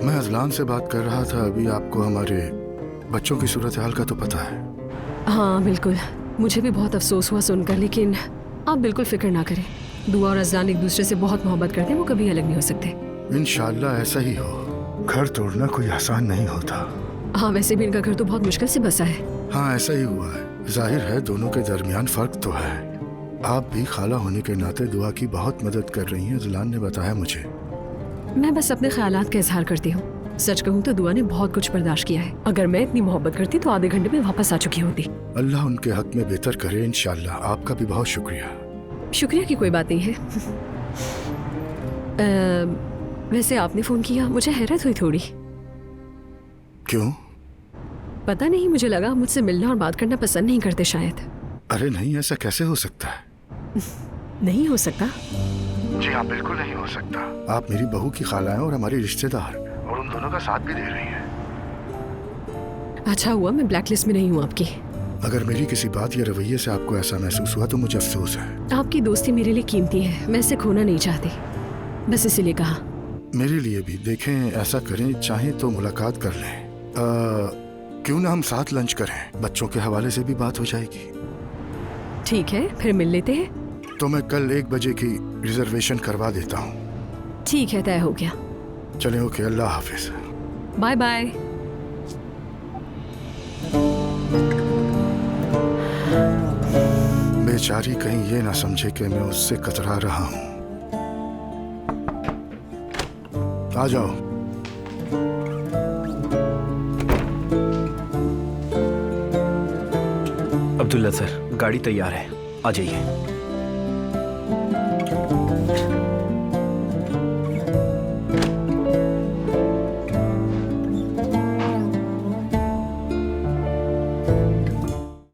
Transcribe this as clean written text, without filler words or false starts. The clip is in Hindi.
मैं अजलान से बात कर रहा था अभी। आपको हमारे बच्चों की सूरत हाल का तो पता है। हाँ बिल्कुल, मुझे भी बहुत अफसोस हुआ सुनकर, लेकिन आप बिल्कुल फिक्र ना करें। दुआ और अजलान एक दूसरे से बहुत मोहब्बत करते हैं, वो कभी अलग नहीं हो सकते। इंशाल्लाह ऐसा ही हो। घर तोड़ना कोई आसान नहीं होता। हाँ वैसे भी इनका घर तो बहुत मुश्किल से बसा है। हाँ ऐसा ही हुआ है। जाहिर है दोनों के दरमियान फर्क तो है। आप भी खाला होने के नाते दुआ की बहुत मदद कर रही हैं, अजलान ने बताया मुझे। मैं बस अपने ख्यालात का इजहार करती हूँ। सच कहूँ तो दुआ ने बहुत कुछ बर्दाश्त किया है। अगर मैं इतनी मोहब्बत करती तो आधे घंटे में वापस आ चुकी होती। अल्लाह उनके हक में बेहतर करे इंशाल्लाह। आपका भी बहुत शुक्रिया। शुक्रिया की कोई बात नहीं है। वैसे आपने फोन किया, मुझे हैरत हुई थोड़ी। क्यों? पता नहीं, मुझे लगा आप मुझसे मिलना और बात करना पसंद नहीं करते शायद। अरे नहीं, ऐसा कैसे हो सकता है? नहीं हो सकता? जी हाँ, बिल्कुल नहीं हो सकता। आप मेरी बहू की खाला हैं और हमारी रिश्तेदार, और उन दोनों का साथ भी दे रही हैं। अच्छा हुआ मैं ब्लैकलिस्ट में नहीं हूँ आपकी। अगर मेरी किसी बात या रवैये से आपको ऐसा महसूस हुआ तो मुझे अफसोस है। आपकी दोस्ती मेरे लिए कीमती है, मैं इसे खोना नहीं चाहती, बस इसीलिए कहा। मेरे लिए भी। देखें, ऐसा करें, चाहें तो मुलाकात कर लें। क्यों ना हम साथ लंच करें? बच्चों के हवाले से भी बात हो जाएगी। ठीक है, फिर मिल लेते हैं। तो मैं कल 1 बजे की रिजर्वेशन करवा देता हूँ। ठीक है, तय हो गया। चलें, ओके, अल्लाह हाफिज। Bye bye. बेचारी कहीं ये ना समझे कि मैं उससे कतरा रहा हूँ। आ जाओ। अब्दुल्ला सर, गाड़ी तैयार है, आ जाइए।